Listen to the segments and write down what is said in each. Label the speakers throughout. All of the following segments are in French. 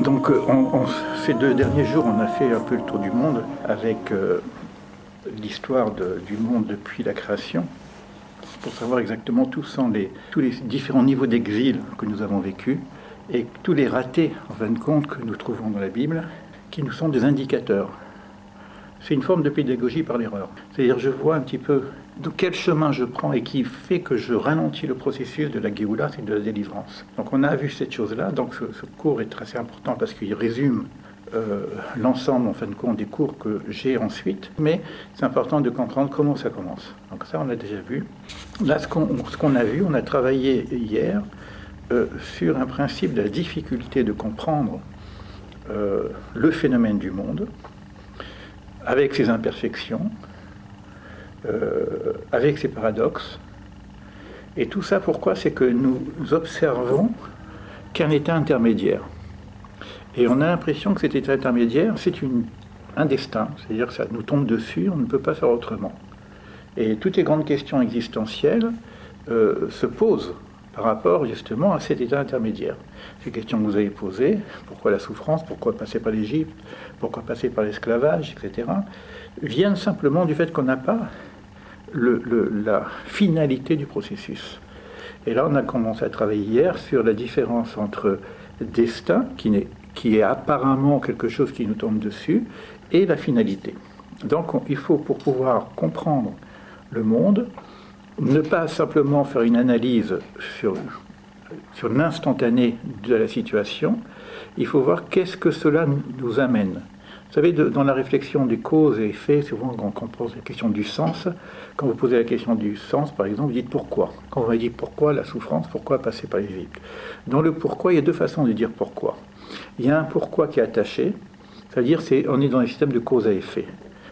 Speaker 1: Donc ces 2 derniers jours, on a fait un peu le tour du monde avec l'histoire du monde depuis la création, pour savoir exactement tous les différents niveaux d'exil que nous avons vécus et tous les ratés, en fin de compte, que nous trouvons dans la Bible, qui nous sont des indicateurs. C'est une forme de pédagogie par l'erreur. C'est-à-dire, je vois un petit peu de quel chemin je prends et qui fait que je ralentis le processus de la Géoula, c'est de la délivrance. Donc on a vu cette chose-là, donc ce cours est très important parce qu'il résume l'ensemble, en fin de compte, des cours que j'ai ensuite, mais c'est important de comprendre comment ça commence. Donc ça, on l'a déjà vu. Là, ce qu'on a vu, on a travaillé hier sur un principe de la difficulté de comprendre le phénomène du monde, avec ses imperfections, avec ses paradoxes. Et tout ça, pourquoi? C'est que nous observons qu'un état intermédiaire. Et on a l'impression que cet état intermédiaire, c'est un destin. C'est-à-dire que ça nous tombe dessus, on ne peut pas faire autrement. Et toutes les grandes questions existentielles se posent par rapport justement à cet état intermédiaire. Ces questions que vous avez posées, pourquoi la souffrance, pourquoi passer par l'Égypte, pourquoi passer par l'esclavage, etc., viennent simplement du fait qu'on n'a pas la finalité du processus. Et là, on a commencé à travailler hier sur la différence entre destin, qui est apparemment quelque chose qui nous tombe dessus, et la finalité. Donc il faut, pour pouvoir comprendre le monde, ne pas simplement faire une analyse sur l'instantané de la situation, il faut voir qu'est-ce que cela nous amène. Vous savez, dans la réflexion des causes et effets, souvent quand on pose la question du sens, quand vous posez la question du sens, par exemple, vous dites pourquoi. Quand vous dites pourquoi la souffrance, pourquoi passer par l'Égypte. Dans le pourquoi, il y a 2 façons de dire pourquoi. Il y a un pourquoi qui est attaché, c'est-à-dire on est dans un système de cause à effet.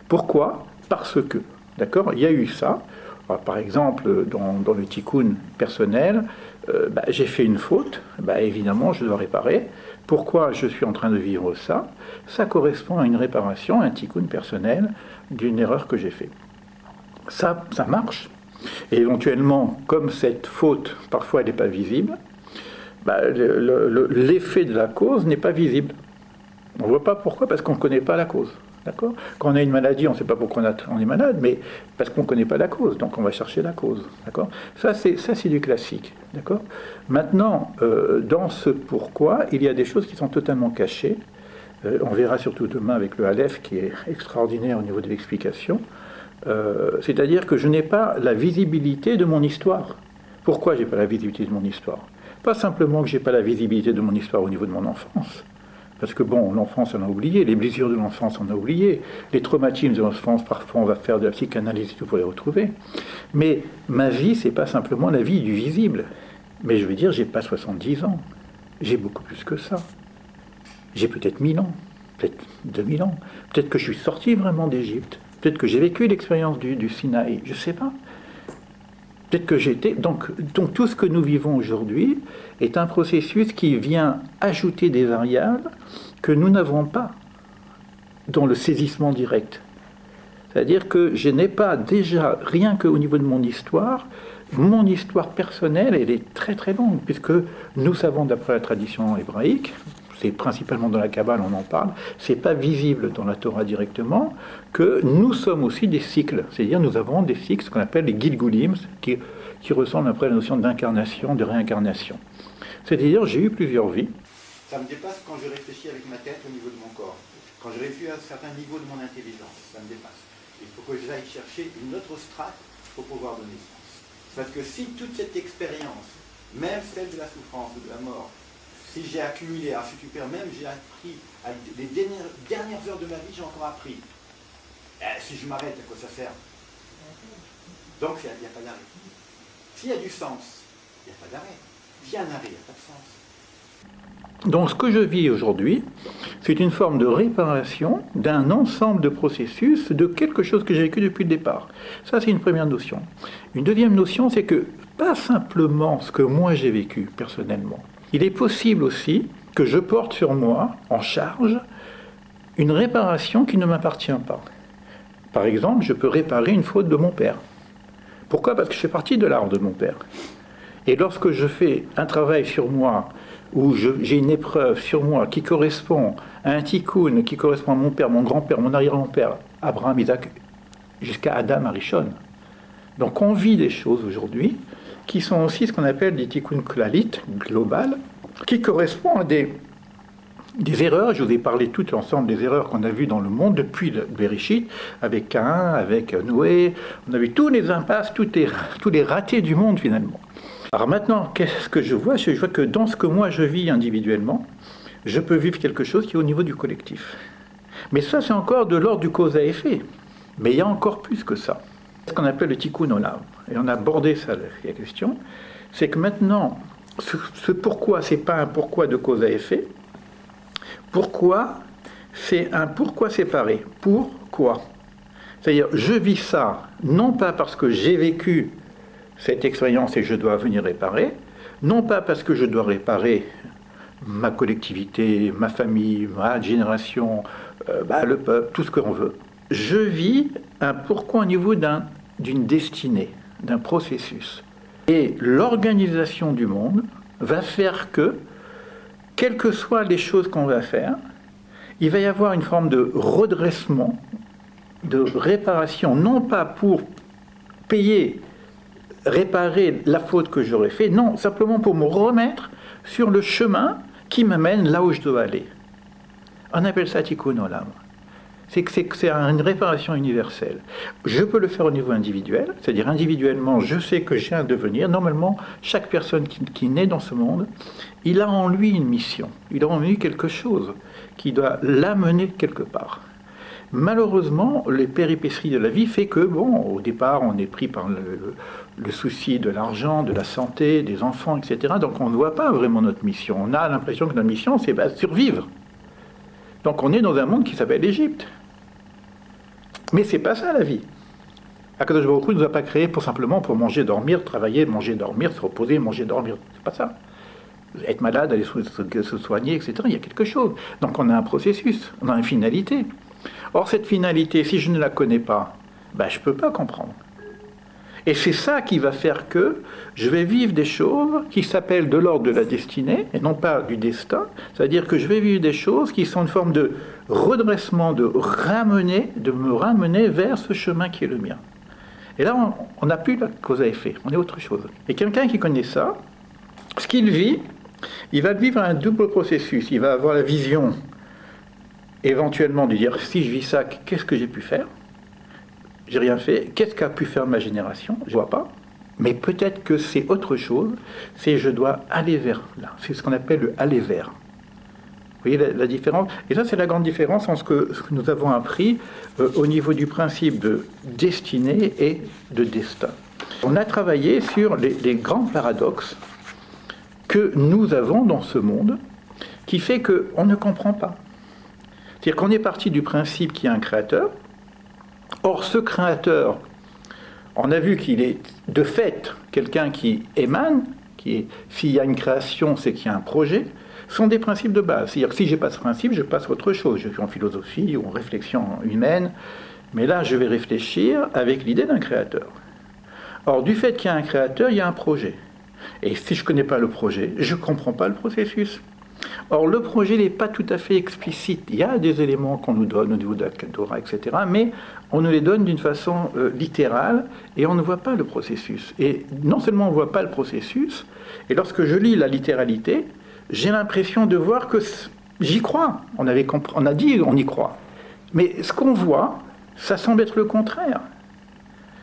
Speaker 1: Pourquoi? Parce que. D'accord? Il y a eu ça. Alors, par exemple, dans le tikkun personnel, j'ai fait une faute, évidemment, je dois réparer. Pourquoi je suis en train de vivre ça? Ça correspond à une réparation, un tikkun personnel d'une erreur que j'ai faite. Ça marche. Et éventuellement, comme cette faute, parfois, elle n'est pas visible, l'effet de la cause n'est pas visible. On ne voit pas pourquoi, parce qu'on ne connaît pas la cause. D'accord? Quand on a une maladie, on ne sait pas pourquoi on est malade, mais parce qu'on ne connaît pas la cause, donc on va chercher la cause. D'accord? Ça, c'est du classique. D'accord? Maintenant, dans ce pourquoi, il y a des choses qui sont totalement cachées. On verra surtout demain avec le Aleph, qui est extraordinaire au niveau de l'explication. C'est-à-dire que je n'ai pas la visibilité de mon histoire. Pourquoi je n'ai pas la visibilité de mon histoire? Pas simplement que je n'ai pas la visibilité de mon histoire au niveau de mon enfance. Parce que bon, l'enfance, on a oublié, les blessures de l'enfance, on a oublié, les traumatismes de l'enfance, parfois on va faire de la psychanalyse et tout pour les retrouver. Mais ma vie, c'est pas simplement la vie du visible. Mais je veux dire, j'ai pas 70 ans, j'ai beaucoup plus que ça. J'ai peut-être 1000 ans, peut-être 2000 ans, peut-être que je suis sorti vraiment d'Égypte, peut-être que j'ai vécu l'expérience du Sinaï, je sais pas. Peut-être que j'étais... Donc tout ce que nous vivons aujourd'hui est un processus qui vient ajouter des variables que nous n'avons pas dans le saisissement direct. C'est-à-dire que je n'ai pas déjà, rien qu'au niveau de mon histoire personnelle, elle est très très longue, puisque nous savons d'après la tradition hébraïque, c'est principalement dans la Kabbale, on en parle, c'est pas visible dans la Torah directement, que nous sommes aussi des cycles. C'est-à-dire nous avons des cycles, ce qu'on appelle les Gilgulim, qui ressemblent après à la notion d'incarnation, de réincarnation. C'est-à-dire j'ai eu plusieurs vies.
Speaker 2: Ça me dépasse quand je réfléchis avec ma tête au niveau de mon corps. Quand je réfléchis à un certain niveau de mon intelligence, ça me dépasse. Il faut que j'aille chercher une autre strate pour pouvoir donner sens. Parce que si toute cette expérience, même celle de la souffrance ou de la mort, si j'ai accumulé, alors si tu perds, même j'ai appris, les dernières heures de ma vie, j'ai encore appris. Si je m'arrête, à quoi ça sert? Donc il n'y a pas d'arrêt. S'il y a du sens, il n'y a pas d'arrêt. S'il y a un arrêt, il n'y a pas de sens.
Speaker 1: Donc ce que je vis aujourd'hui, c'est une forme de réparation d'un ensemble de processus, de quelque chose que j'ai vécu depuis le départ. Ça, c'est une première notion. Une deuxième notion, c'est que pas simplement ce que moi j'ai vécu personnellement. Il est possible aussi que je porte sur moi, en charge, une réparation qui ne m'appartient pas. Par exemple, je peux réparer une faute de mon père. Pourquoi? Parce que je fais partie de l'art de mon père. Et lorsque je fais un travail sur moi, où j'ai une épreuve sur moi qui correspond à un tikkun, qui correspond à mon père, mon grand-père, mon arrière-grand-père, Abraham, Isaac, jusqu'à Adam, Arishon. Donc on vit des choses aujourd'hui qui sont aussi ce qu'on appelle des tikkun klalit, global, qui correspondent à des erreurs. Je vous ai parlé tout l'ensemble des erreurs qu'on a vues dans le monde depuis le Bereshit, avec Caïn, avec Noé. On a vu tous les impasses, tous les ratés du monde finalement. Alors maintenant, qu'est-ce que je vois? Je vois que dans ce que moi je vis individuellement, je peux vivre quelque chose qui est au niveau du collectif. Mais ça, c'est encore de l'ordre du cause à effet. Mais il y a encore plus que ça. Ce qu'on appelle le tikkun olam. Et on a abordé ça, la question. C'est que maintenant, ce pourquoi, c'est pas un pourquoi de cause à effet. Pourquoi, c'est un pourquoi séparé. Pourquoi? C'est-à-dire, je vis ça, non pas parce que j'ai vécu cette expérience et je dois venir réparer, non pas parce que je dois réparer ma collectivité, ma famille, ma génération, le peuple, tout ce que l'on veut. Je vis un pourquoi au niveau d'une destinée, d'un processus. Et l'organisation du monde va faire que, quelles que soient les choses qu'on va faire, il va y avoir une forme de redressement, de réparation, non pas pour payer, réparer la faute que j'aurais faite, non, simplement pour me remettre sur le chemin qui m'amène là où je dois aller. On appelle ça tikkun olam. C'est une réparation universelle. Je peux le faire au niveau individuel, c'est-à-dire individuellement, je sais que j'ai un devenir. Normalement, chaque personne qui naît dans ce monde, il a en lui une mission, il a en lui quelque chose qui doit l'amener quelque part. Malheureusement, les péripéties de la vie fait que, au départ, on est pris par le souci de l'argent, de la santé, des enfants, etc. Donc on ne voit pas vraiment notre mission. On a l'impression que notre mission, c'est survivre. Donc on est dans un monde qui s'appelle l'Égypte. Mais c'est pas ça la vie. Akadosh Baruch Hu ne nous a pas créés simplement pour manger, dormir, travailler, manger, dormir, se reposer, manger, dormir. C'est pas ça. Être malade, aller se soigner, etc. Il y a quelque chose. Donc on a un processus, on a une finalité. Or cette finalité, si je ne la connais pas, je ne peux pas comprendre. Et c'est ça qui va faire que je vais vivre des choses qui s'appellent de l'ordre de la destinée, et non pas du destin. C'est-à-dire que je vais vivre des choses qui sont une forme de redressement, de me ramener vers ce chemin qui est le mien. Et là, on n'a plus la cause à effet, on est autre chose. Et quelqu'un qui connaît ça, ce qu'il vit, il va vivre un double processus. Il va avoir la vision, éventuellement, de dire, si je vis ça, qu'est-ce que j'ai pu faire? J'ai rien fait. Qu'est-ce qu'a pu faire ma génération? Je ne vois pas. Mais peut-être que c'est autre chose. C'est je dois aller vers là. C'est ce qu'on appelle le aller vers. Vous voyez la différence? Et ça, c'est la grande différence en ce que nous avons appris au niveau du principe de destinée et de destin. On a travaillé sur les grands paradoxes que nous avons dans ce monde qui fait qu'on ne comprend pas. C'est-à-dire qu'on est parti du principe qu'il y a un créateur. Or, ce créateur, on a vu qu'il est de fait quelqu'un qui émane, s'il y a une création, c'est qu'il y a un projet, sont des principes de base. C'est-à-dire que si je n'ai pas ce principe, je passe à autre chose. Je suis en philosophie ou en réflexion humaine, mais là, je vais réfléchir avec l'idée d'un créateur. Or, du fait qu'il y a un créateur, il y a un projet. Et si je ne connais pas le projet, je ne comprends pas le processus. Or, le projet n'est pas tout à fait explicite. Il y a des éléments qu'on nous donne au niveau de la Torah, etc., mais on nous les donne d'une façon littérale et on ne voit pas le processus. Et non seulement on ne voit pas le processus, et lorsque je lis la littéralité, j'ai l'impression de voir que j'y crois. On a dit on y croit. Mais ce qu'on voit, ça semble être le contraire.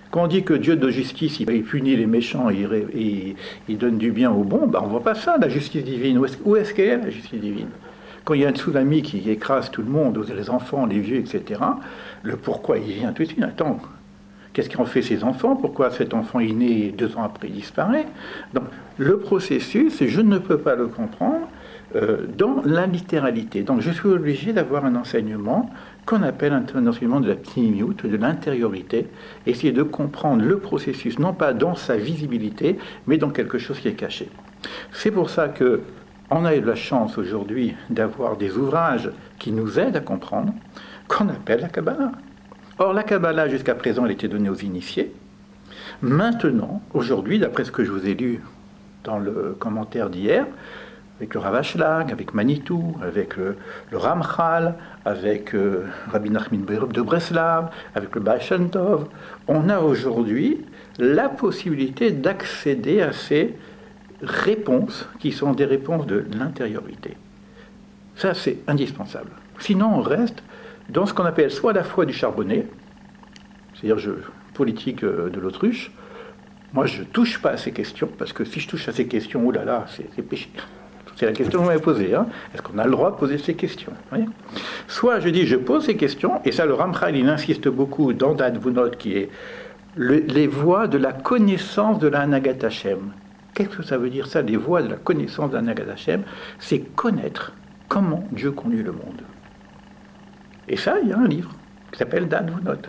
Speaker 1: Quand on dit que Dieu de justice, il punit les méchants et il donne du bien aux bons, on ne voit pas ça, la justice divine. Où est-ce qu'elle est, la justice divine? Quand il y a un tsunami qui écrase tout le monde, les enfants, les vieux, etc., le pourquoi, il vient tout de suite. Attends, qu'est-ce qu'en fait ces enfants? Pourquoi cet enfant est né et 2 ans après il disparaît? Donc, le processus, je ne peux pas le comprendre dans la littéralité. Donc, je suis obligé d'avoir un enseignement qu'on appelle un enseignement de la pnimiout, de l'intériorité, essayer de comprendre le processus, non pas dans sa visibilité, mais dans quelque chose qui est caché. C'est pour ça que on a eu la chance aujourd'hui d'avoir des ouvrages qui nous aident à comprendre, qu'on appelle la Kabbalah. Or, la Kabbalah, jusqu'à présent, elle était donnée aux initiés. Maintenant, aujourd'hui, d'après ce que je vous ai lu dans le commentaire d'hier, avec le Rav Ashlag, avec Manitou, avec le Ramchal, avec Rabbi Nachman de Breslav, avec le Baal Shem Tov. On a aujourd'hui la possibilité d'accéder à ces réponses qui sont des réponses de l'intériorité. Ça, c'est indispensable. Sinon, on reste dans ce qu'on appelle soit la foi du charbonné, c'est-à-dire politique de l'autruche. Moi, je ne touche pas à ces questions, parce que si je touche à ces questions, oh là là, c'est péché. C'est la question que vous m'avez posée. Hein. Est-ce qu'on a le droit de poser ces questions? Soit je dis, je pose ces questions, et ça, le Ramchal, il insiste beaucoup dans Da'at Vunot, qui est les voies de la connaissance de la Hanagat Hashem. Qu'est-ce que ça veut dire, ça, les voies de la connaissance de la Hanagat Hashem? C'est connaître comment Dieu conduit le monde. Et ça, il y a un livre qui s'appelle Da'at Vunot.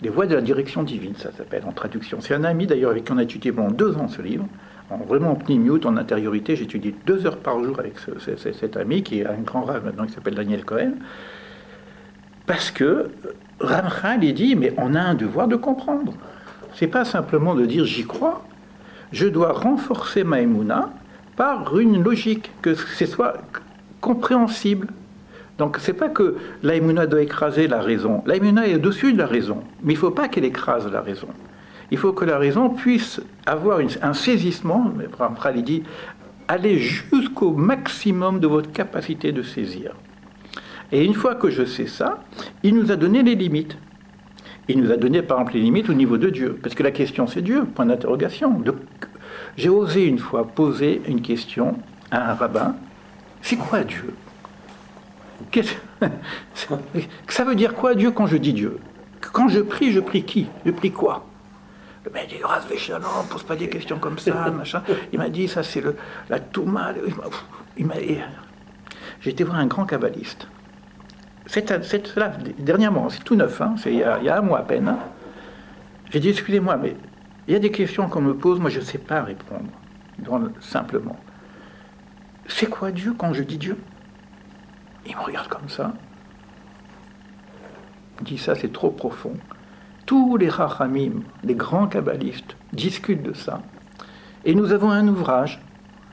Speaker 1: Les voies de la direction divine, ça s'appelle en traduction. C'est un ami d'ailleurs avec qui on a étudié pendant 2 ans ce livre. Vraiment en pnimiut, en intériorité, j'étudie 2 heures par jour avec cet ami qui est un grand rave maintenant qui s'appelle Daniel Cohen. Parce que Ramchal, il dit, mais on a un devoir de comprendre. C'est pas simplement de dire j'y crois. Je dois renforcer ma émouna par une logique, que ce soit compréhensible. Donc c'est pas que la émouna doit écraser la raison. La émouna est au-dessus de la raison, mais il ne faut pas qu'elle écrase la raison. Il faut que la raison puisse avoir un saisissement, mais Ramchal dit, aller jusqu'au maximum de votre capacité de saisir. Et une fois que je sais ça, il nous a donné les limites. Il nous a donné par exemple les limites au niveau de Dieu, parce que la question c'est Dieu, point d'interrogation. J'ai osé une fois poser une question à un rabbin, c'est quoi Dieu? Ça veut dire quoi Dieu quand je dis Dieu? Quand je prie qui? Je prie quoi? Le mec dit, Ras Veshalom, pose pas des questions comme ça, machin. Il m'a dit, ça c'est la Touma. J'ai été voir un grand kabbaliste. Là, dernièrement, c'est tout neuf, hein, c'est il y a 1 mois à peine. Hein. J'ai dit, excusez-moi, mais il y a des questions qu'on me pose, moi je ne sais pas répondre. Simplement. C'est quoi Dieu quand je dis Dieu? Il me regarde comme ça. Il dit, ça c'est trop profond. Tous les Chachamim, les grands kabbalistes, discutent de ça. Et nous avons un ouvrage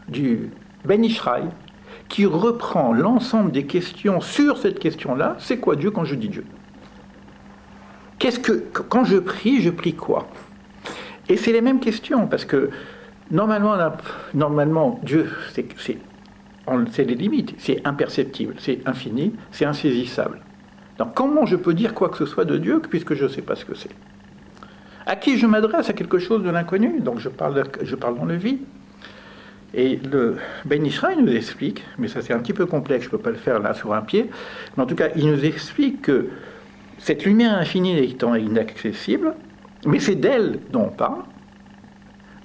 Speaker 1: du Ben Ishraï qui reprend l'ensemble des questions sur cette question-là. C'est quoi Dieu quand je dis Dieu? Quand je prie quoi? Et c'est les mêmes questions, parce que normalement Dieu, c'est les limites, c'est imperceptible, c'est infini, c'est insaisissable. Donc comment je peux dire quoi que ce soit de Dieu puisque je ne sais pas ce que c'est? À qui je m'adresse? À quelque chose de l'inconnu, donc je parle dans le vide. Et le Ben Ishraï nous explique, mais ça c'est un petit peu complexe, je ne peux pas le faire là sur un pied, mais en tout cas il nous explique que cette lumière infinie étant inaccessible, mais c'est d'elle dont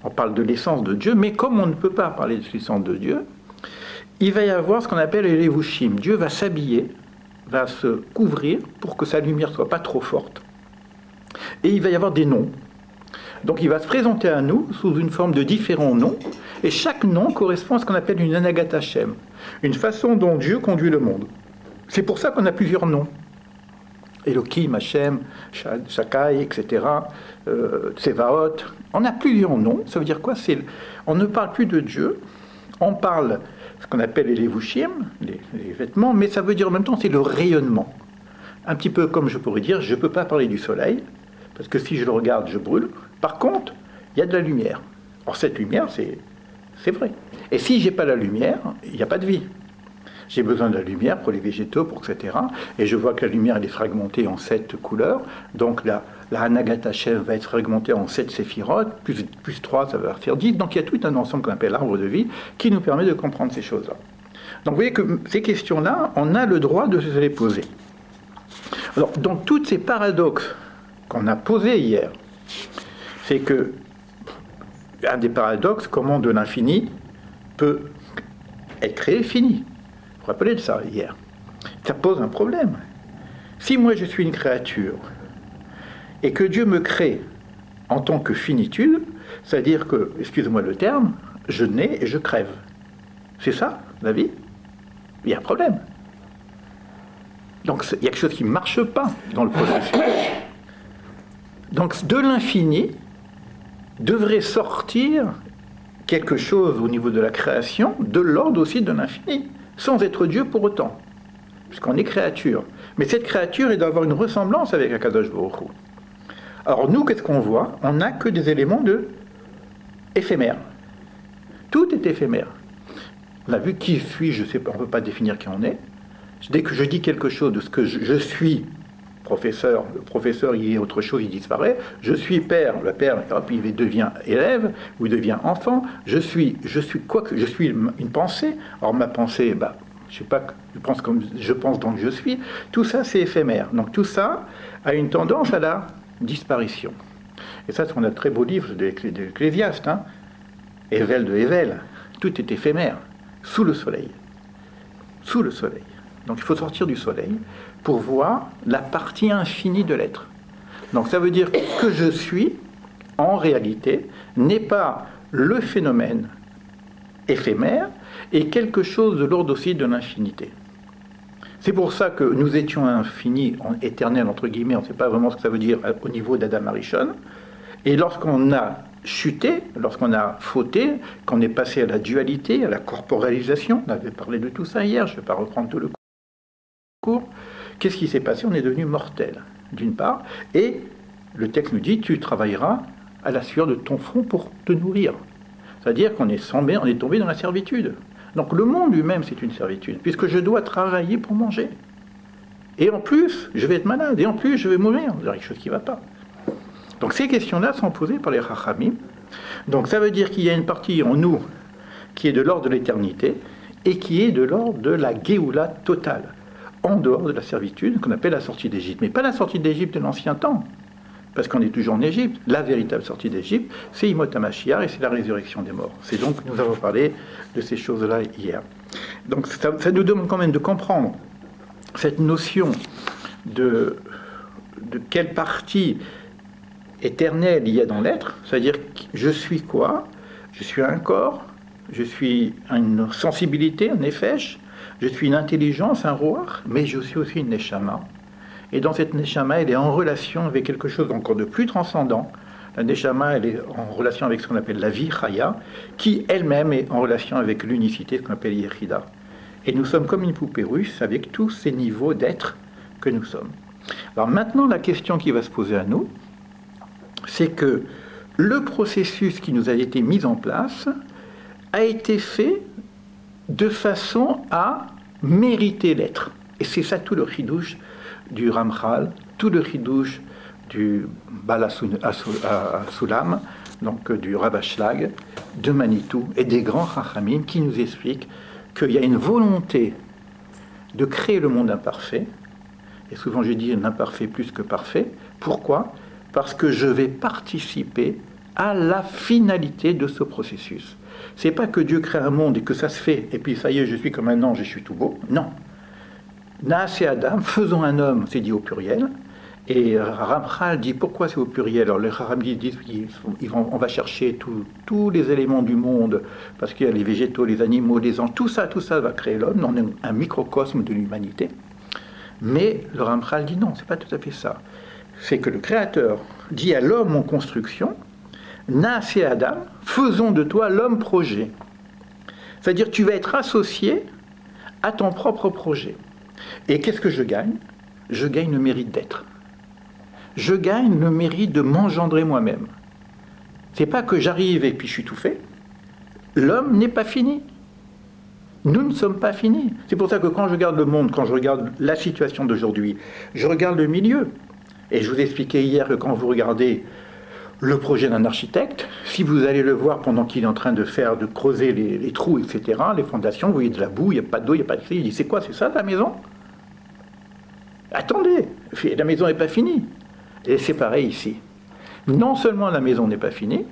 Speaker 1: on parle de l'essence de Dieu, mais comme on ne peut pas parler de l'essence de Dieu, il va y avoir ce qu'on appelle les levushim. Dieu va s'habiller, va se couvrir pour que sa lumière ne soit pas trop forte. Et il va y avoir des noms. Donc il va se présenter à nous sous une forme de différents noms, et chaque nom correspond à ce qu'on appelle une Hanagat Hashem, une façon dont Dieu conduit le monde. C'est pour ça qu'on a plusieurs noms. Elohim, Hashem, Shakai, etc., Tsevaot. On a plusieurs noms. Ça veut dire quoi? On ne parle plus de Dieu, on parle ce qu'on appelle les levushim, les vêtements, mais ça veut dire en même temps c'est le rayonnement. Un petit peu comme je pourrais dire, je ne peux pas parler du soleil, parce que si je le regarde, je brûle. Par contre, il y a de la lumière. Or cette lumière, c'est vrai. Et si je n'ai pas la lumière, il n'y a pas de vie. J'ai besoin de la lumière pour les végétaux, etc. Et je vois que la lumière elle est fragmentée en 7 couleurs. Donc la Hanagat Hashem va être fragmentée en 7 séphirotes, plus 3, ça va faire 10. Donc il y a tout un ensemble qu'on appelle l'arbre de vie qui nous permet de comprendre ces choses-là. Donc vous voyez que ces questions-là, on a le droit de se les poser. Alors, dans tous ces paradoxes qu'on a posés hier, c'est que un des paradoxes, comment de l'infini peut être créé fini. Vous vous rappelez de ça hier? Ça pose un problème. Si moi je suis une créature et que Dieu me crée en tant que finitude, c'est-à-dire que, excusez-moi le terme, je nais et je crève. C'est ça, la vie? Il y a un problème. Donc il y a quelque chose qui ne marche pas dans le processus. Donc de l'infini devrait sortir quelque chose au niveau de la création de l'ordre aussi de l'infini, sans être Dieu pour autant, puisqu'on est créature. Mais cette créature, elle doit avoir une ressemblance avec Akadosh Baruch Hu. Alors nous, qu'est-ce qu'on voit? On n'a que des éléments éphémères. Tout est éphémère. On a vu qui suis-je, sais pas, on ne peut pas définir qui on est. Dès que je dis quelque chose de ce que je suis, professeur, le professeur, il est autre chose, il disparaît. Je suis père, le père, hop, il devient élève, ou il devient enfant. Je suis quoi que je suis une pensée. Alors ma pensée, je sais pas, je pense comme je pense donc je suis. Tout ça, c'est éphémère. Donc tout ça a une tendance à la disparition. Et ça, c'est un très beau livre de l'Ecclésiaste, hein. Ével de Ével. Tout est éphémère, sous le soleil. Sous le soleil. Donc il faut sortir du soleil pour voir la partie infinie de l'être. Donc ça veut dire que ce que je suis, en réalité, n'est pas le phénomène éphémère et quelque chose de l'ordre aussi de l'infinité. C'est pour ça que nous étions infinis, éternels, entre guillemets, on ne sait pas vraiment ce que ça veut dire au niveau d'Adam Arishon. Et lorsqu'on a chuté, lorsqu'on a fauté, qu'on est passé à la dualité, à la corporalisation, on avait parlé de tout ça hier, je ne vais pas reprendre tout le cours, qu'est-ce qui s'est passé? On est devenu mortel, d'une part, et le texte nous dit, tu travailleras à la sueur de ton front pour te nourrir. C'est-à-dire qu'on est tombé dans la servitude. Donc le monde lui-même, c'est une servitude, puisque je dois travailler pour manger. Et en plus, je vais être malade, et en plus, je vais mourir. Il y a quelque chose qui ne va pas. Donc ces questions-là sont posées par les Chachamim. Donc ça veut dire qu'il y a une partie en nous qui est de l'ordre de l'éternité, et qui est de l'ordre de la Géoula totale, en dehors de la servitude, qu'on appelle la sortie d'Égypte. Mais pas la sortie d'Égypte de l'ancien temps, parce qu'on est toujours en Égypte. La véritable sortie d'Égypte, c'est Yimot HaMashiach et c'est la résurrection des morts. C'est donc, nous avons parlé de ces choses-là hier. Donc ça nous demande quand même de comprendre cette notion de quelle partie éternelle il y a dans l'être, c'est-à-dire je suis quoi? Je suis un corps, je suis une sensibilité, un nefesh, je suis une intelligence, un roar, mais je suis aussi une neshama. Et dans cette neshama, elle est en relation avec quelque chose encore de plus transcendant. La neshama, elle est en relation avec ce qu'on appelle la vie, chaya, qui elle-même est en relation avec l'unicité, ce qu'on appelle yechida. Et nous sommes comme une poupée russe avec tous ces niveaux d'être que nous sommes. Alors maintenant, la question qui va se poser à nous, c'est que le processus qui nous a été mis en place a été fait de façon à mériter l'être. Et c'est ça tout le chidouche du Ramchal, tout le chidouche du Bal HaSulam, donc du Rav Ashlag, de Manitou et des grands Chachamim qui nous expliquent qu'il y a une volonté de créer le monde imparfait, et souvent je dis un imparfait plus que parfait. Pourquoi? Parce que je vais participer à la finalité de ce processus. C'est pas que Dieu crée un monde et que ça se fait, et puis ça y est, je suis comme un ange, je suis tout beau. Non. Naas et Adam, faisons un homme, c'est dit au pluriel. Et Ramchal dit pourquoi c'est au pluriel. Alors les Chachamim disent on va chercher tous les éléments du monde, parce qu'il y a les végétaux, les animaux, les anges, tout ça va créer l'homme. On est un microcosme de l'humanité. Mais le Ramchal dit non, c'est pas tout à fait ça. C'est que le Créateur dit à l'homme en construction, Naas et Adam, faisons de toi l'homme projet. C'est-à-dire tu vas être associé à ton propre projet. Et qu'est-ce que je gagne? Je gagne le mérite d'être. Je gagne le mérite de m'engendrer moi-même. C'est pas que j'arrive et puis je suis tout fait. L'homme n'est pas fini. Nous ne sommes pas finis. C'est pour ça que quand je regarde le monde, quand je regarde la situation d'aujourd'hui, je regarde le milieu. Et je vous ai expliqué hier que quand vous regardez le projet d'un architecte, si vous allez le voir pendant qu'il est en train de creuser les trous, etc., les fondations, vous voyez de la boue, il n'y a pas d'eau, il n'y a pas de... Il dit, c'est quoi, c'est ça la maison? Attendez, la maison n'est pas finie. Et c'est pareil ici. Non seulement la maison n'est pas finie,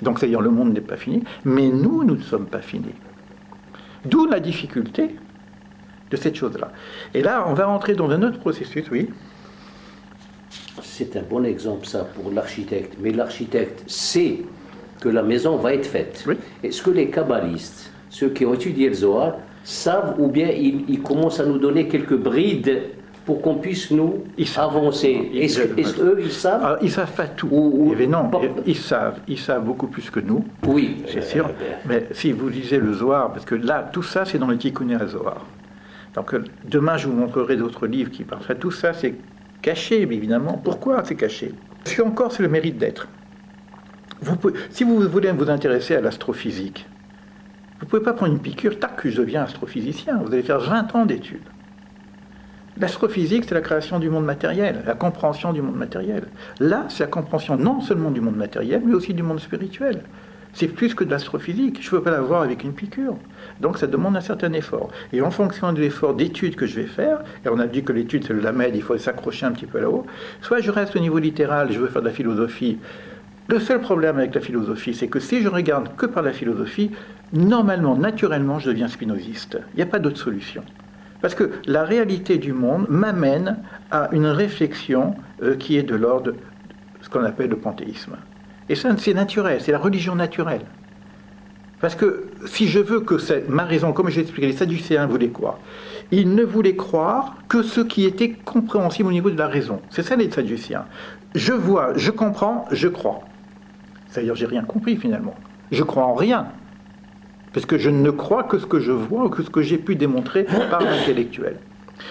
Speaker 1: donc c'est-à-dire le monde n'est pas fini, mais nous ne sommes pas finis. D'où la difficulté de cette chose-là. Et là, on va rentrer dans un autre processus, oui.
Speaker 3: C'est un bon exemple, ça, pour l'architecte. Mais l'architecte sait que la maison va être faite. Oui. Est-ce que les kabbalistes, ceux qui ont étudié le Zohar, savent ou bien ils commencent à nous donner quelques brides pour qu'on puisse nous
Speaker 1: savent.
Speaker 3: avancer. Est-ce qu'eux, ils savent?
Speaker 1: Alors, ils savent pas tout. Non, ils savent beaucoup plus que nous.
Speaker 3: Oui.
Speaker 1: C'est sûr. Mais si vous lisez le Zohar, parce que là, tout ça, c'est dans le Tikkun HaZohar. Donc, demain, je vous montrerai d'autres livres qui parlent. Enfin, tout ça, c'est caché, évidemment. Pourquoi c'est caché? Parce qu'encore, c'est le mérite d'être. Si vous voulez vous intéresser à l'astrophysique, vous ne pouvez pas prendre une piqûre, tac, que je deviens astrophysicien. Vous allez faire 20 ans d'études. L'astrophysique, c'est la création du monde matériel, la compréhension du monde matériel. Là, c'est la compréhension non seulement du monde matériel, mais aussi du monde spirituel. C'est plus que de l'astrophysique. Je ne peux pas l'avoir avec une piqûre. Donc ça demande un certain effort. Et en fonction de l'effort d'études que je vais faire, et on a dit que l'étude c'est le lamed, il faut s'accrocher un petit peu là-haut, soit je reste au niveau littéral, je veux faire de la philosophie. Le seul problème avec la philosophie, c'est que si je regarde que par la philosophie, normalement, naturellement, je deviens spinoziste. Il n'y a pas d'autre solution. Parce que la réalité du monde m'amène à une réflexion qui est de l'ordre de ce qu'on appelle le panthéisme. Et ça, c'est naturel, c'est la religion naturelle. Parce que si je veux que c'est ma raison, comme j'ai expliqué, les Sadducéens voulaient quoi? Ils ne voulaient croire que ce qui était compréhensible au niveau de la raison. C'est ça les Sadducéens. Je vois, je comprends, je crois. C'est-à-dire, j'ai rien compris finalement. Je crois en rien. Parce que je ne crois que ce que je vois ou que ce que j'ai pu démontrer par l'intellectuel.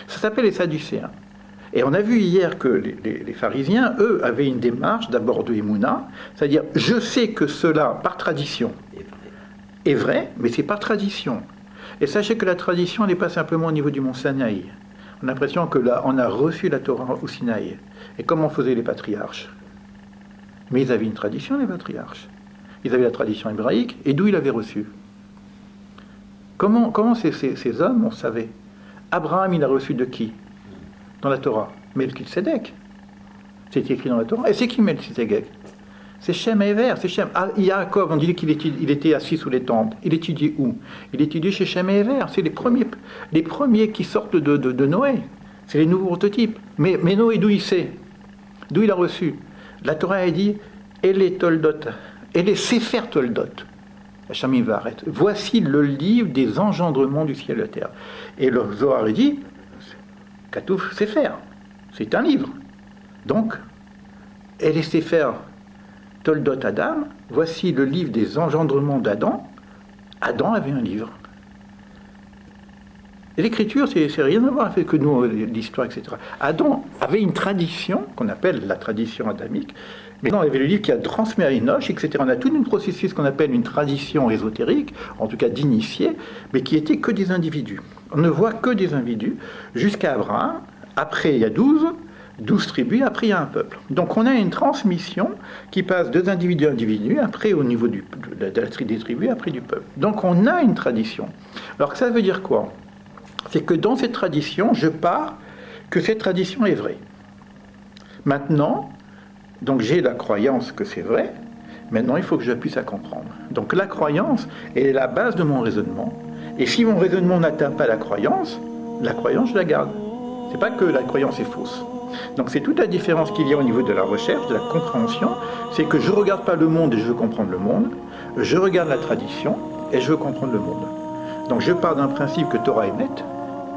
Speaker 1: Ça s'appelle les Sadducéens. Et on a vu hier que les pharisiens, eux, avaient une démarche d'abord de Emouna, c'est-à-dire je sais que cela, par tradition, est vrai, mais c'est par tradition. Et sachez que la tradition n'est pas simplement au niveau du mont Sinaï. On a l'impression que là, on a reçu la Torah au Sinaï. Et comment faisaient les patriarches? Mais ils avaient une tradition, les patriarches. Ils avaient la tradition hébraïque, et d'où ils l'avaient reçue? Comment ces hommes, on savait? Abraham, il a reçu de qui? Dans la Torah. Melchisedec. C'est écrit dans la Torah. Et c'est qui Melchisedec? C'est Shem et Ever. C'est Shem. Ah, Yaakov, on dit qu'il était assis sous les tentes. Il étudiait où? Il étudiait chez Shem et Ever. C'est les premiers qui sortent de Noé. C'est les nouveaux prototypes. Mais Noé, d'où il sait? D'où il a reçu? La Torah a dit Elle Toldot. Elle est Sefer Toldot. Hachamim va arrêter. Voici le livre des engendrements du ciel et de la terre. Et le Zohar dit Katouf Sefer. C'est un livre. Donc, elle est Sefer Toldot Adam. Voici le livre des engendrements d'Adam. Adam avait un livre. Et l'écriture, c'est rien à voir avec que nous, l'histoire, etc. Adam avait une tradition, qu'on appelle la tradition adamique, mais non, il y avait le livre qui a transmis à Enoch, etc. On a tout un processus qu'on appelle une tradition ésotérique, en tout cas d'initié, mais qui était que des individus. On ne voit que des individus, jusqu'à Abraham. Après, il y a 12 tribus, après, il y a un peuple. Donc, on a une transmission qui passe de individu à individu, après au niveau des tribus, après du peuple. Donc, on a une tradition. Alors, ça veut dire quoi? C'est que dans cette tradition, je pars que cette tradition est vraie. Maintenant, donc j'ai la croyance que c'est vrai, maintenant il faut que je puisse la comprendre. Donc la croyance est la base de mon raisonnement. Et si mon raisonnement n'atteint pas la croyance, je la garde. C'est pas que la croyance est fausse. Donc c'est toute la différence qu'il y a au niveau de la recherche, de la compréhension, c'est que je ne regarde pas le monde et je veux comprendre le monde, je regarde la tradition et je veux comprendre le monde. Donc je pars d'un principe que Torah émette,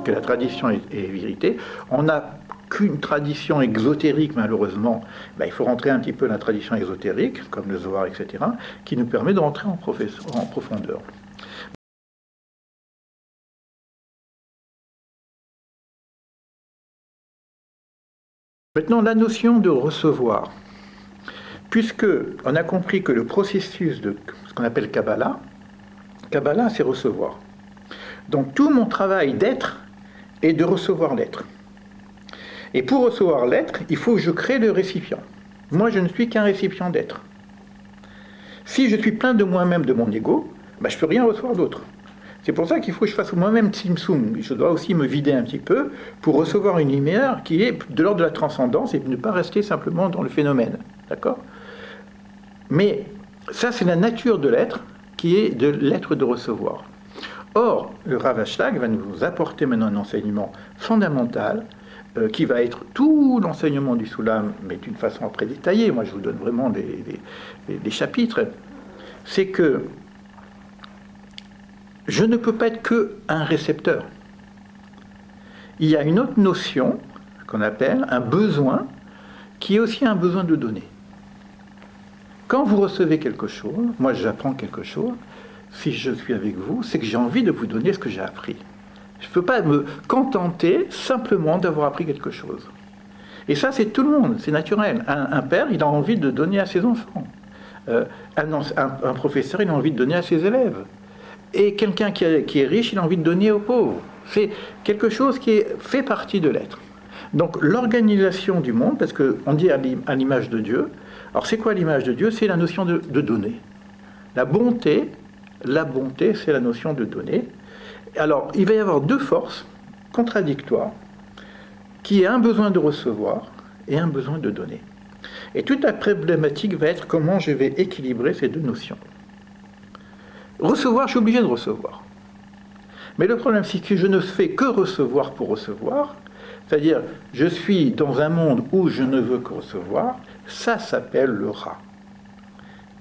Speaker 1: que la tradition est vérité. On n'a qu'une tradition exotérique, malheureusement. Il faut rentrer un petit peu dans la tradition exotérique, comme le Zohar, etc., qui nous permet de rentrer en profondeur. Maintenant, la notion de recevoir. Puisque on a compris que le processus de ce qu'on appelle Kabbalah, c'est recevoir. Donc tout mon travail d'être est de recevoir l'être. Et pour recevoir l'être, il faut que je crée le récipient. Moi, je ne suis qu'un récipient d'être. Si je suis plein de moi-même, de mon ego, je ne peux rien recevoir d'autre. C'est pour ça qu'il faut que je fasse moi-même Tzimtzum. Je dois aussi me vider un petit peu pour recevoir une lumière qui est de l'ordre de la transcendance et ne pas rester simplement dans le phénomène. D'accord? Mais ça, c'est la nature de l'être qui est de l'être de recevoir. Or, le Rav Ashlag va nous apporter maintenant un enseignement fondamental qui va être tout l'enseignement du Soulam, mais d'une façon après détaillée. Moi, je vous donne vraiment des chapitres. C'est que je ne peux pas être qu'un récepteur. Il y a une autre notion qu'on appelle un besoin qui est aussi un besoin de donner. Quand vous recevez quelque chose, moi j'apprends quelque chose, si je suis avec vous, c'est que j'ai envie de vous donner ce que j'ai appris. Je ne peux pas me contenter simplement d'avoir appris quelque chose. Et ça, c'est tout le monde, c'est naturel. Un père, il a envie de donner à ses enfants. Un professeur, il a envie de donner à ses élèves. Et quelqu'un qui est riche, il a envie de donner aux pauvres. C'est quelque chose qui fait partie de l'être. Donc l'organisation du monde, parce qu'on dit à l'image de Dieu, alors c'est quoi l'image de Dieu? C'est la notion de donner. La bonté, c'est la notion de donner. Alors il va y avoir deux forces contradictoires, qui est un besoin de recevoir et un besoin de donner. Et toute la problématique va être comment je vais équilibrer ces deux notions. Recevoir, je suis obligé de recevoir. Mais le problème, c'est que je ne fais que recevoir pour recevoir, c'est-à-dire je suis dans un monde où je ne veux que recevoir, ça s'appelle le rat.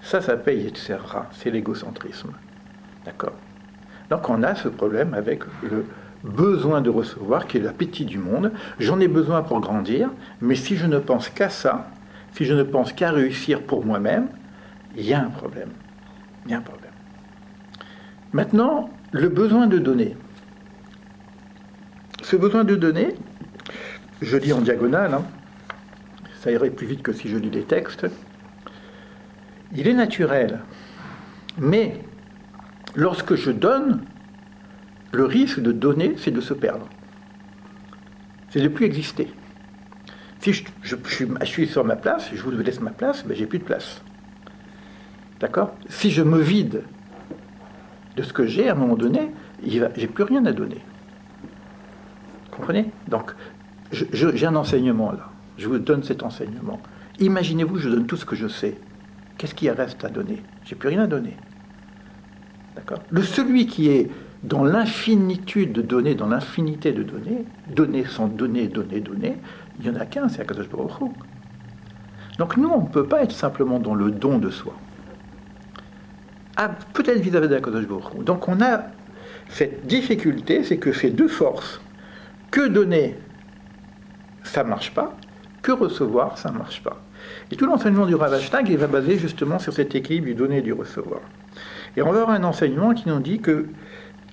Speaker 1: Ça s'appelle Yetzerra, c'est l'égocentrisme. D'accord? Donc on a ce problème avec le besoin de recevoir, qui est l'appétit du monde. J'en ai besoin pour grandir, mais si je ne pense qu'à ça, si je ne pense qu'à réussir pour moi-même, il y a un problème. Il y a un problème. Maintenant, le besoin de donner. Ce besoin de donner, je lis en diagonale, hein, ça irait plus vite que si je lis les textes, il est naturel. Mais lorsque je donne, le risque de donner, c'est de se perdre. C'est de ne plus exister. Si je suis sur ma place, je vous laisse ma place, ben j'ai plus de place. D'accord? Si je me vide de ce que j'ai, à un moment donné, j'ai plus rien à donner. Vous comprenez? Donc, j'ai un enseignement là. Je vous donne cet enseignement. Imaginez-vous, je donne tout ce que je sais. Qu'est-ce qu'il reste à donner? J'ai plus rien à donner. D'accord? Celui qui est dans l'infinitude de donner, dans l'infinité de donner, donner sans donner, donner, donner, il n'y en a qu'un, c'est Akadosh Baruch Hu. Donc nous, on ne peut pas être simplement dans le don de soi. Ah, peut-être vis-à-vis d'Akadosh Baruch Hu. Donc on a cette difficulté, c'est que ces deux forces, que donner, ça ne marche pas, que recevoir, ça ne marche pas. Et tout l'enseignement du Rav Ashlag, il va baser justement sur cet équilibre du donner et du recevoir. Et on va avoir un enseignement qui nous dit que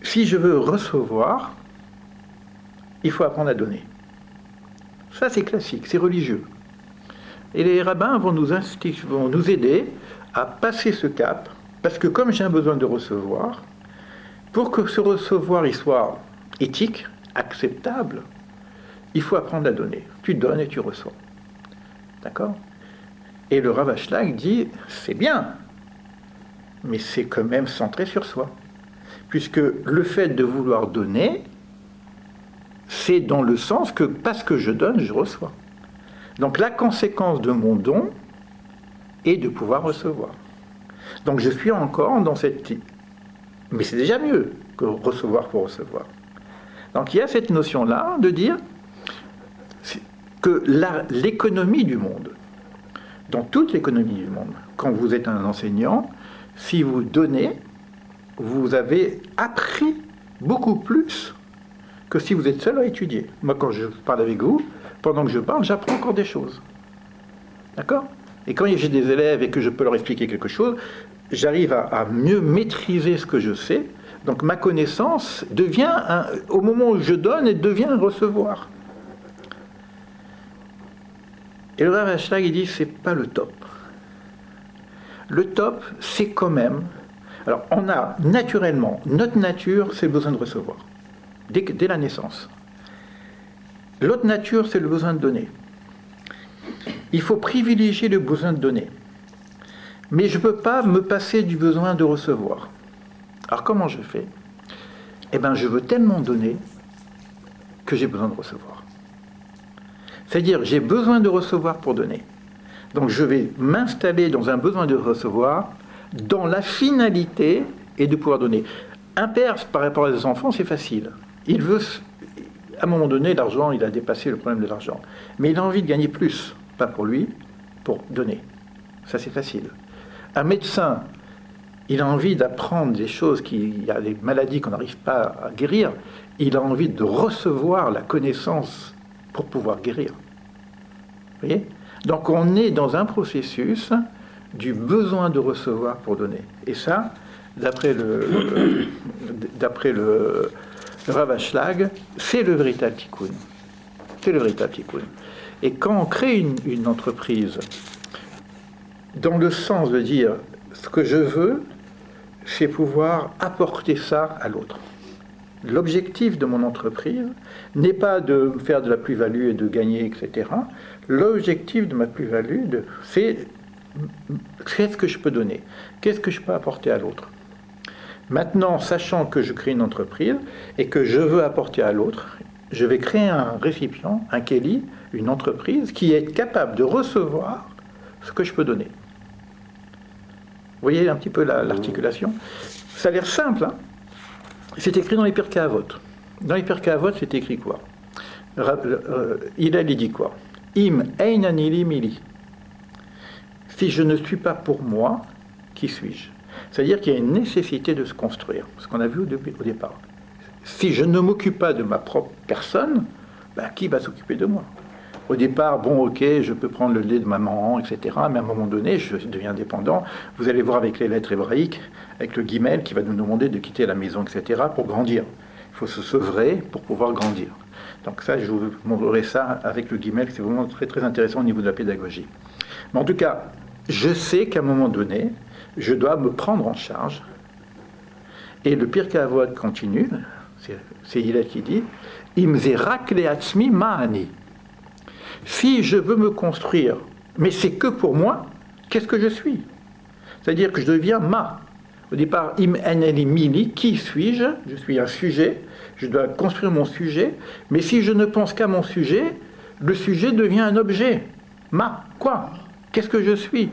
Speaker 1: si je veux recevoir, il faut apprendre à donner. Ça, c'est classique, c'est religieux. Et les rabbins vont nous aider à passer ce cap, parce que comme j'ai un besoin de recevoir, pour que ce recevoir il soit éthique, acceptable, il faut apprendre à donner. Tu donnes et tu reçois. D'accord? Et le Rav Ashlag dit, c'est bien, mais c'est quand même centré sur soi. Puisque le fait de vouloir donner, c'est dans le sens que parce que je donne, je reçois. Donc la conséquence de mon don est de pouvoir recevoir. Donc je suis encore dans cette... Mais c'est déjà mieux que recevoir pour recevoir. Donc il y a cette notion-là de dire que l'économie du monde, dans toute l'économie du monde, quand vous êtes un enseignant, si vous donnez, vous avez appris beaucoup plus que si vous êtes seul à étudier. Moi, quand je parle avec vous, pendant que je parle, j'apprends encore des choses. D'accord? Et quand j'ai des élèves et que je peux leur expliquer quelque chose, j'arrive à mieux maîtriser ce que je sais. Donc ma connaissance devient, au moment où je donne, elle devient un recevoir. Et le Rav Ashlag, il dit, c'est pas le top. Le top, c'est quand même... Alors, on a naturellement, notre nature, c'est le besoin de recevoir, dès la naissance. L'autre nature, c'est le besoin de donner. Il faut privilégier le besoin de donner. Mais je ne peux pas me passer du besoin de recevoir. Alors, comment je fais? Eh bien, je veux tellement donner que j'ai besoin de recevoir. C'est-à-dire, j'ai besoin de recevoir pour donner. Donc, je vais m'installer dans un besoin de recevoir dans la finalité et de pouvoir donner. Un père, par rapport à ses enfants, c'est facile. Il veut, à un moment donné, l'argent, il a dépassé le problème de l'argent. Mais il a envie de gagner plus, pas pour lui, pour donner. Ça, c'est facile. Un médecin, il a envie d'apprendre des choses, il y a des maladies qu'on n'arrive pas à guérir, il a envie de recevoir la connaissance pour pouvoir guérir. Vous voyez? Donc on est dans un processus du besoin de recevoir pour donner. Et ça, d'après le Rav Ashlag, c'est le véritable tikkun. C'est le véritable tikkun. Et quand on crée une entreprise, dans le sens de dire, ce que je veux, c'est pouvoir apporter ça à l'autre. L'objectif de mon entreprise n'est pas de faire de la plus-value et de gagner, etc. L'objectif de ma plus-value, c'est qu'est-ce que je peux donner, qu'est-ce que je peux apporter à l'autre. Maintenant, sachant que je crée une entreprise et que je veux apporter à l'autre, je vais créer un récipient, un keli, une entreprise qui est capable de recevoir ce que je peux donner. Vous voyez un petit peu l'articulation? Ça a l'air simple, hein? C'est écrit dans les Pirkei Avot. Dans les Pirkei Avot, c'est écrit quoi? Il dit quoi? Im ein ani li mili. Si je ne suis pas pour moi, qui suis-je? C'est-à-dire qu'il y a une nécessité de se construire, ce qu'on a vu au départ. Si je ne m'occupe pas de ma propre personne, ben, qui va s'occuper de moi? Au départ, bon, ok, je peux prendre le lait de maman, etc. Mais à un moment donné, je deviens dépendant. Vous allez voir avec les lettres hébraïques, avec le guimel qui va nous demander de quitter la maison, etc. pour grandir. Il faut se sevrer pour pouvoir grandir. Donc ça, je vous montrerai ça avec le guimel, c'est vraiment très, très intéressant au niveau de la pédagogie. Mais en tout cas, je sais qu'à un moment donné, je dois me prendre en charge. Et le Pirkei Avot continue, c'est Hillel qui dit, « Im ze rak le'atzmi ma'ani » Si je veux me construire, mais c'est que pour moi, qu'est-ce que je suis? C'est-à-dire que je deviens ma. Au départ, im eneli mili, qui suis-je? Je suis un sujet, je dois construire mon sujet, mais si je ne pense qu'à mon sujet, le sujet devient un objet. Ma, quoi? Qu'est-ce que je suis?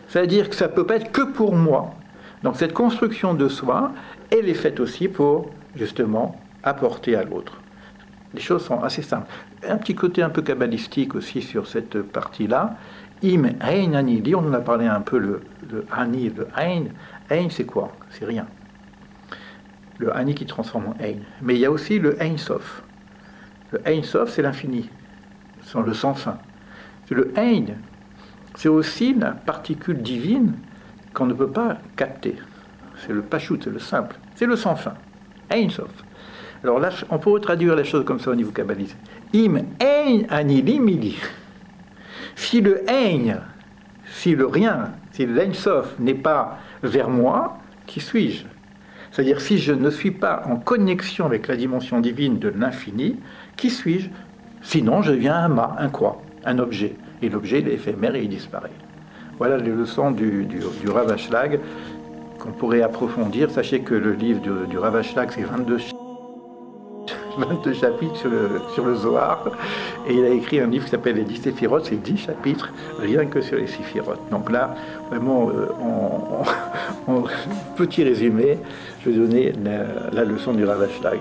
Speaker 1: C'est-à-dire que ça ne peut pas être que pour moi. Donc cette construction de soi, elle est faite aussi pour, justement, apporter à l'autre. Les choses sont assez simples. Un petit côté un peu kabbalistique aussi sur cette partie-là. Im ein ani li, on en a parlé un peu, le ani, le ein. Ein, c'est quoi? C'est rien. Le ani qui transforme en ein. Mais il y a aussi le ein sof. Le ein sof, c'est l'infini, c'est le sans fin. Le ein, c'est aussi la particule divine qu'on ne peut pas capter. C'est le pashut, c'est le simple. C'est le sans fin. Ein sof. Alors là, on peut traduire les choses comme ça au niveau kabbaliste. Im ein ani li mili. Si le ein, si le rien, si l'Ein Sof n'est pas vers moi, qui suis-je? C'est-à-dire, si je ne suis pas en connexion avec la dimension divine de l'infini, qui suis-je? Sinon, je deviens un ma, un quoi, un objet. Et l'objet, il est éphémère et il disparaît. Voilà les leçons du Rav Ashlag qu'on pourrait approfondir. Sachez que le livre du Rav Ashlag, c'est 22 chapitres sur le Zohar, et il a écrit un livre qui s'appelle les 10 séphirotes, c'est 10 chapitres rien que sur les séphirotes. Donc là, vraiment, en petit résumé, je vais donner la leçon du Rav Ashlag.